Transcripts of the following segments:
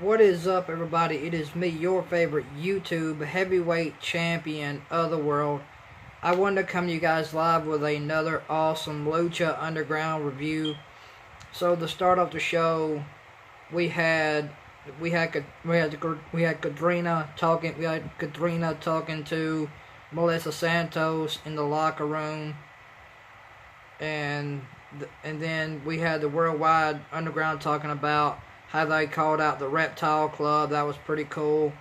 What is up, everybody? It is me, your favorite YouTube heavyweight champion of the world. I wanted to come to you guys live with another awesome Lucha Underground review. So to start off the show, we had Katrina talking to Melissa Santos in the locker room, and then we had the Worldwide Underground talking about how they called out the Reptile Club. That was pretty cool.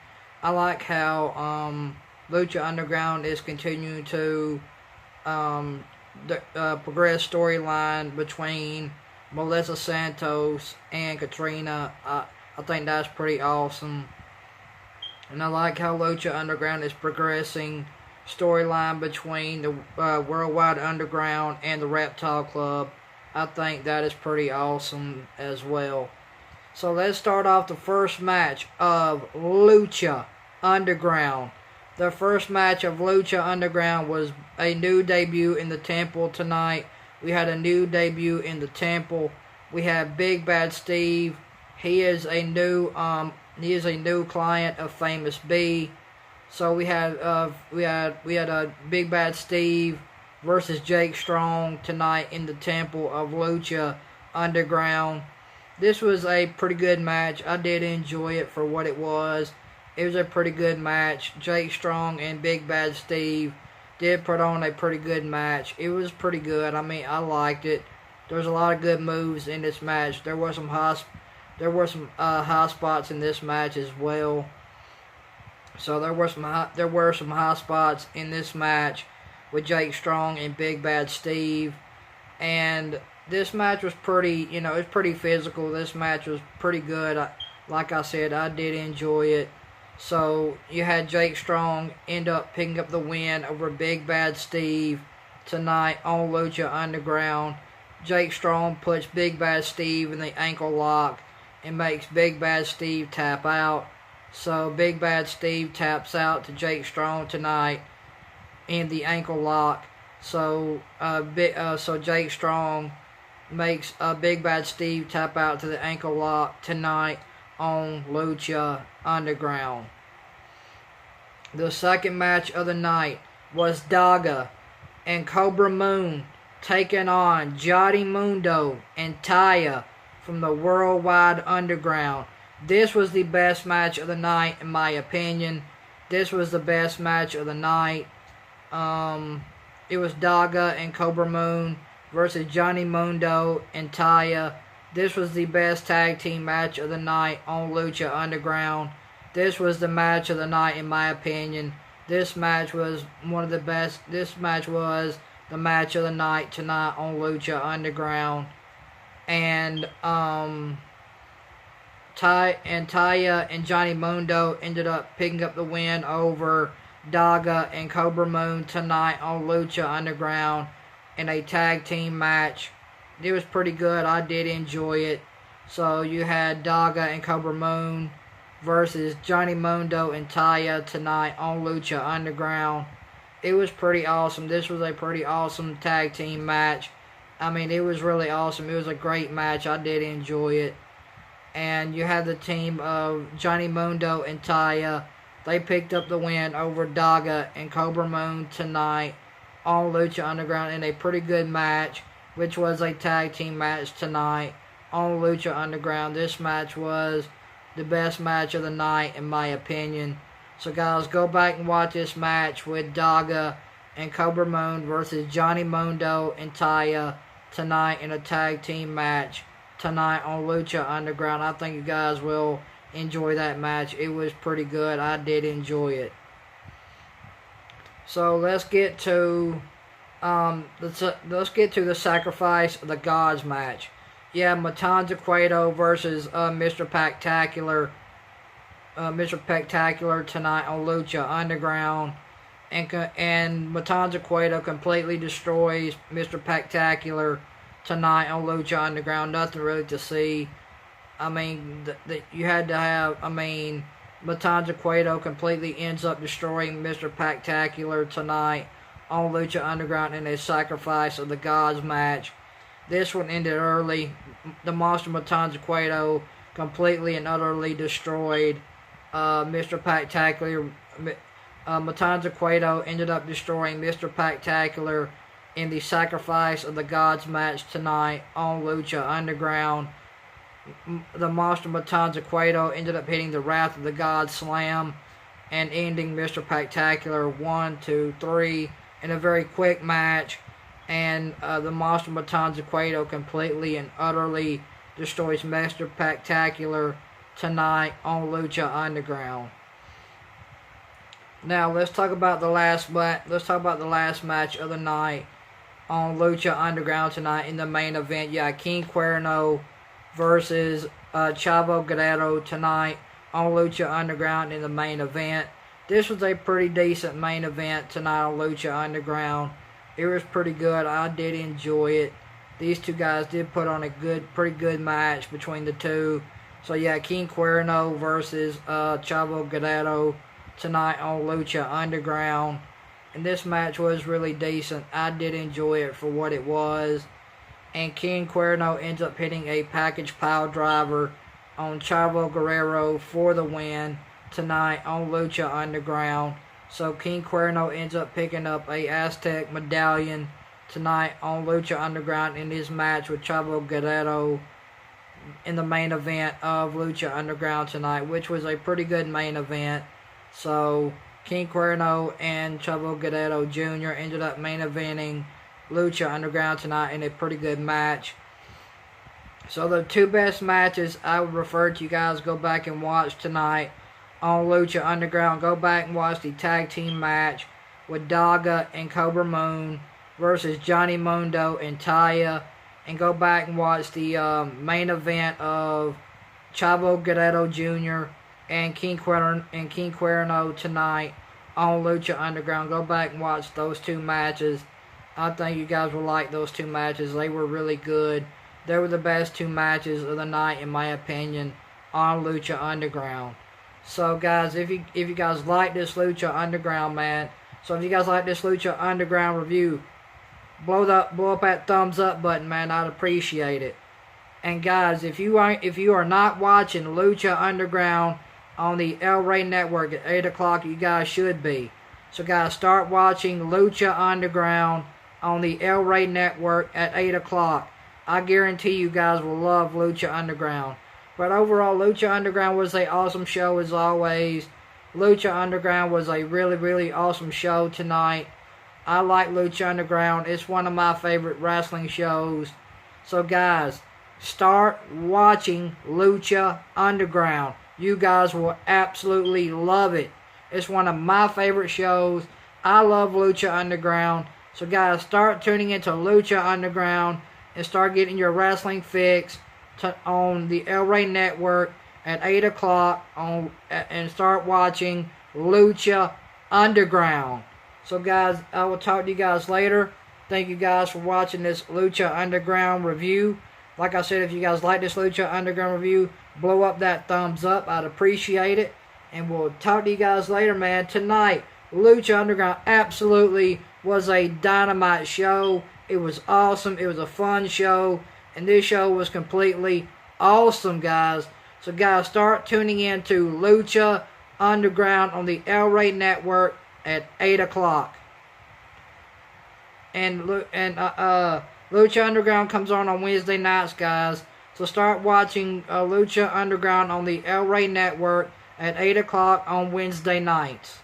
I like how Lucha Underground is continuing to progress storyline between Melissa Santos and Katrina. I think that's pretty awesome. And I like how Lucha Underground is progressing storyline between the Worldwide Underground and the Reptile Club. I think that is pretty awesome as well. So let's start off the first match of Lucha Underground. The first match of Lucha Underground was a new debut in the Temple tonight. We had a new debut in the Temple. We have Big Bad Steve. He is a new client of Famous B. So we had a Big Bad Steve versus Jake Strong tonight in the Temple of Lucha Underground. This was a pretty good match. I did enjoy it for what it was. It was a pretty good match. Jake Strong and Big Bad Steve did put on a pretty good match. It was pretty good. I mean, I liked it. There was a lot of good moves in this match. There were some high spots in this match as well. So there were some high spots in this match with Jake Strong and Big Bad Steve, and this match was pretty, it was pretty physical. This match was pretty good. Like I said, I did enjoy it. So you had Jake Strong end up picking up the win over Big Bad Steve tonight on Lucha Underground. Jake Strong puts Big Bad Steve in the ankle lock and makes Big Bad Steve tap out. So Big Bad Steve taps out to Jake Strong tonight in the ankle lock. So Jake Strong makes Big Bad Steve tap out to the ankle lock tonight on Lucha Underground. The second match of the night was Daaga and Cobra Moon taking on Johnny Mundo and Tate from the Worldwide Underground. This was the best match of the night, in my opinion. This was the best match of the night. It was Daaga and Cobra Moon versus Johnny Mundo and Tate. This was the best tag team match of the night on Lucha Underground. This was the match of the night, in my opinion. This match was one of the best. This match was the match of the night tonight on Lucha Underground. And Tate and Johnny Mundo ended up picking up the win over Daaga and Cobra Moon tonight on Lucha Underground in a tag team match. It was pretty good. I did enjoy it. So you had Daaga and Cobra Moon versus Johnny Mundo and Tate tonight on Lucha Underground. It was pretty awesome. This was a pretty awesome tag team match. I mean, it was really awesome. It was a great match. I did enjoy it. And you had the team of Johnny Mundo and Tate. They picked up the win over Daaga and Cobra Moon tonight on Lucha Underground in a pretty good match, which was a tag team match tonight on Lucha Underground. This match was the best match of the night, in my opinion. So guys, go back and watch this match with Daaga and Cobra Moon versus Johnny Mundo and Tate tonight in a tag team match tonight on Lucha Underground. I think you guys will enjoy that match. It was pretty good. I did enjoy it. So let's get to the Sacrifice of the Gods match. Yeah, Matanza Cueto versus Mr. Spectacular tonight on Lucha Underground, and Matanza Cueto completely destroys Mr. Spectacular tonight on Lucha Underground. Nothing really to see. I mean, you had to have. I mean, Matanza Cueto completely ends up destroying Mr. Spectacular tonight on Lucha Underground in a Sacrifice of the Gods match. This one ended early. The Monster Matanza Cueto completely and utterly destroyed Mr. Spectacular. Matanza Cueto ended up destroying Mr. Spectacular in the Sacrifice of the Gods match tonight on Lucha Underground. The Monster Matanza Cueto ended up hitting the Wrath of the Gods Slam and ending Mr. Spectacular 1, 2, 3 in a very quick match. And the Monster Matanza Cueto completely and utterly destroys Mr. Spectacular tonight on Lucha Underground. Now let's talk about the last match of the night on Lucha Underground tonight. In the main event, King Cuerno versus Chavo Guerrero tonight on Lucha Underground in the main event. This was a pretty decent main event tonight on Lucha Underground. It was pretty good. I did enjoy it. These two guys did put on a pretty good match between the two. So King Cuerno versus Chavo Guerrero tonight on Lucha Underground. And this match was really decent. I did enjoy it for what it was. And King Cuerno ends up hitting a package pile driver on Chavo Guerrero for the win tonight on Lucha Underground. So King Cuerno ends up picking up a Aztec medallion tonight on Lucha Underground in his match with Chavo Guerrero in the main event of Lucha Underground tonight, which was a pretty good main event. So King Cuerno and Chavo Guerrero Jr. ended up main eventing Lucha Underground tonight in a pretty good match. So the two best matches I would refer to you guys go back and watch tonight on Lucha Underground. Go back and watch the tag team match with Daaga and Cobra Moon versus Johnny Mundo and Tate. And go back and watch the main event of Chavo Guerrero Jr. and King Cuerno tonight on Lucha Underground. Go back and watch those two matches. I think you guys will like those two matches. They were really good. They were the best two matches of the night, in my opinion, on Lucha Underground. So, guys, if you guys like this Lucha Underground, man, so if you guys like this Lucha Underground review, blow up that thumbs up button, man. I'd appreciate it. And guys, if you are not watching Lucha Underground on the El Rey Network at 8 o'clock, you guys should be. So, guys, start watching Lucha Underground on the El Rey Network at 8 o'clock. I guarantee you guys will love Lucha Underground. But overall, Lucha Underground was an awesome show as always. Lucha Underground was a really, really awesome show tonight. I like Lucha Underground. It's one of my favorite wrestling shows. So guys, start watching Lucha Underground. You guys will absolutely love it. It's one of my favorite shows. I love Lucha Underground. So guys, start tuning into Lucha Underground and start getting your wrestling fix on the El Rey Network at 8 o'clock and start watching Lucha Underground. So guys, I will talk to you guys later. Thank you guys for watching this Lucha Underground review. Like I said, if you guys like this Lucha Underground review, blow up that thumbs up. I'd appreciate it. And we'll talk to you guys later, man. Tonight, Lucha Underground absolutely was a dynamite show. It was awesome. It was a fun show. And this show was completely awesome, guys. So, guys, start tuning in to Lucha Underground on the El Rey Network at 8 o'clock. And Lucha Underground comes on Wednesday nights, guys. So start watching Lucha Underground on the El Rey Network at 8 o'clock on Wednesday nights.